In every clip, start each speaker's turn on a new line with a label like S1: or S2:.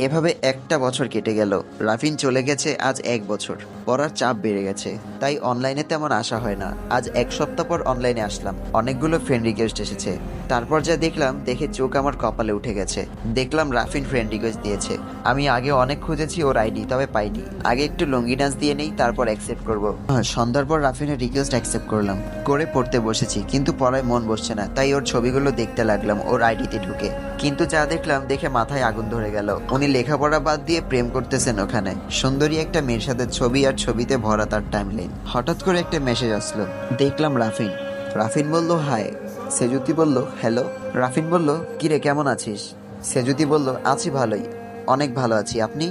S1: এভাবে একটা বছর কেটে গেল। রাফিন চলে গেছে আজ 1 বছর। পড়ার চাপ বেড়ে গেছে, তাই অনলাইনে তেমন আসা হয় না। আজ 1 সপ্তাহ পর অনলাইনে আসলাম। অনেকগুলো ফ্রেন্ড রিকোয়েস্ট এসেছে। তারপর যা দেখলাম, দেখে চোখ আমার কপালে উঠে গেছে। দেখলাম রাফিন ফ্রেন্ড রিকোয়েস্ট দিয়েছে। আমি আগে অনেক খুঁজেছি ওর আইডি, তবে পাইনি। আগে একটু লুঙ্গি ডান্স দিয়ে নেই, তারপর অ্যাকসেপ্ট করবো। সন্ধ্যার পর রাফিনের রিকোয়েস্ট অ্যাকসেপ্ট করলাম। করে পড়তে বসেছি, কিন্তু পড়ায় মন বসছে না, তাই ওর ছবিগুলো দেখতে লাগলাম ওর আইডিতে ঢুকে। কিন্তু যা দেখলাম, দেখে মাথায় আগুন ধরে গেল। উনি লেখাপড়া বাদ দিয়ে প্রেম করতেছেন ওখানে। সুন্দরী একটা মেয়ের সাথে ছবি, আর ছবিতে ভরা তার টাইমলাইন। হঠাৎ করে একটা মেসেজ আসলো। দেখলাম রাফিন। রাফিন বলল হাই। সেজুতি বলল হ্যালো। রাফিন বলল কিরে, কেমন আছিস? সেজুতি বলল আছি ভালোই, অনেক ভালো আছি। আপনি?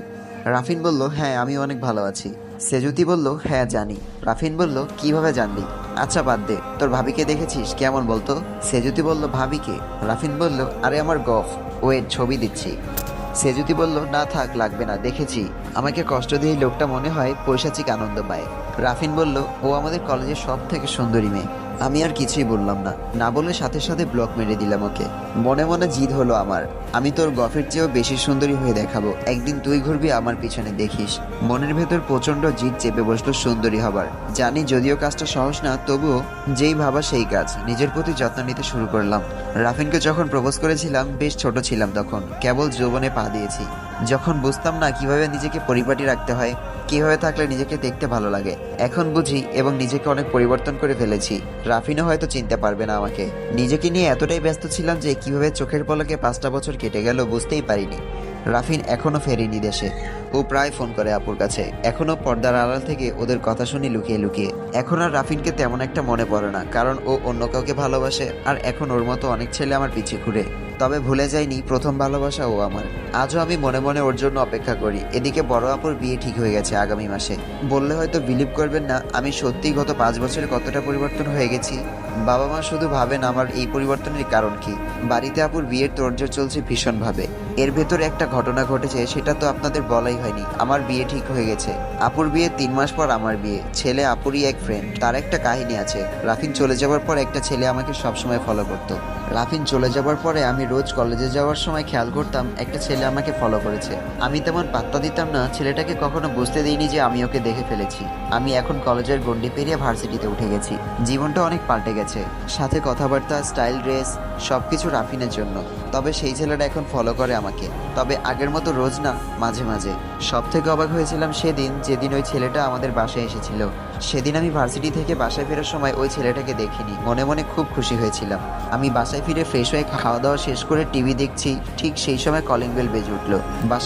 S1: রাফিন বলল হ্যাঁ, আমি অনেক ভালো আছি। সেজুতি বলল হ্যাঁ জানি। রাফিন বলল কিভাবে জানলি? আচ্ছা বাদ দে, তোর ভাবিকে দেখেছিস? কেমন বলতো? সেজুতি বলল ভাবিকে? রাফিন বলল আরে আমার গফ, ওয়েট ছবি দিচ্ছি। সেজুতি বলল না থাক, লাগবে না, দেখেছি। আমাকে কষ্ট দিয়ে এই লোকটা মনে হয় পৈশাচিক আনন্দ পায়। রাফিন বলল ও আমাদের কলেজের সব থেকে সুন্দরী মেয়ে। আমি আর কিছুই বললাম না, না বলে সাথে সাথে ব্লক মেরে দিলাম ওকে। মনে মনে জিদ হলো আমার, আমি তোর গফের চেয়েও বেশি সুন্দরী হয়ে দেখাবো। একদিন তুই ঘুরবি আমার পিছনে, দেখিস। মনের ভেতর প্রচন্ড জিদ চেপে বসলো সুন্দরী হবার। জানি যদিও কাজটা সহজ না, তবুও যেই ভাবা সেই কাজ। নিজের প্রতি যত্ন নিতে শুরু করলাম। রাফিনকে যখন প্রপোজ করেছিলাম, বেশ ছোট ছিলাম তখন, কেবল যৌবনে পা দিয়েছি। যখন বুঝতাম না কিভাবে নিজেকে পরিপাটি রাখতে হয়, কিভাবে থাকলে নিজেকে দেখতে ভালো লাগে, এখন বুঝি এবং নিজেকে অনেক পরিবর্তন করে ফেলেছি। রাফিনও হয়তো চিনতে পারবে না আমাকে। নিজেকে নিয়ে এতটাই ব্যস্ত ছিলাম যে কিভাবে চোখের পলকে 5টা বছর কেটে গেল বুঝতেই পারিনি। রাফিন এখনো ফেরেনি দেশে। ও প্রায় ফোন করে আপুর কাছে, এখনো পর্দার আড়াল থেকে ওদের কথা শুনি লুকিয়ে লুকিয়ে। এখন আর রাফিনকে তেমন একটা মনে পড়ে না, কারণ ও অন্য কাউকে ভালোবাসে। আর এখন ওর মতো অনেক ছেলে আমার পিছে ঘুরে, তবে ভুলে যায়নি প্রথম ভালোবাসা ও আমার। আজও আমি মনে মনে ওর জন্য অপেক্ষা করি। এদিকে বড় আপুর বিয়ে ঠিক হয়ে গেছে আগামী মাসে। বললে হয়তো বিলিভ করবেন না, আমি সত্যিই গত 5 বছরে কতটা পরিবর্তন হয়ে গেছি। বাবা মা শুধু ভাবেন আমার এই পরিবর্তনের কারণ কি। বাড়িতে আপুর বিয়ের তোড়জোড় চলছে ভীষণভাবে। এর ভেতরে একটা ঘটনা ঘটেছে, সেটা তো আপনাদের বলাই হয়নি। আমার বিয়ে ঠিক হয়ে গেছে। আপুর বিয়ে 3 মাস পর আমার বিয়ে। ছেলে আপুরই এক ফ্রেন্ড, তার একটা কাহিনী আছে। রাফিন চলে যাওয়ার পর একটা ছেলে আমাকে সবসময় ফলো করতো। রাফিন চলে যাওয়ার পরে আমি রোজ কলেজে যাওয়ার সময় খেয়াল করতাম একটা ছেলে আমাকে ফলো করেছে। আমি তেমন পাত্তা দিতাম না, ছেলেটাকে কখনো বুঝতে দিইনি যে আমি ওকে দেখে ফেলেছি। আমি এখন কলেজের গণ্ডি পেরিয়ে ভার্সিটিতে উঠে গেছি। জীবনটা অনেক পাল্টে গেছে, সাথে কথাবার্তা, স্টাইল, ড্রেস, সবকিছু রাফিনের জন্য। তবে সেই ছেলেটা এখন ফলো করে আমাকে, তবে আগের মতো রোজ না, মাঝে মাঝে। সব থেকে অবাক হয়েছিলাম সেদিন, যেদিন ওই ছেলেটা আমাদের বাসায় এসেছিল। সেদিন আমি ভার্সিটি থেকে বাসায় ফেরার সময় ওই ছেলেটাকে দেখিনি। মনে মনে খুব খুশি হয়েছিলাম। আমি বাসায় ফিরে ফ্রেশ হয়ে খাওয়া দাওয়া শেষ করে টিভি দেখছি, ঠিক সেই সময় কলিং বেল বেজে উঠলো।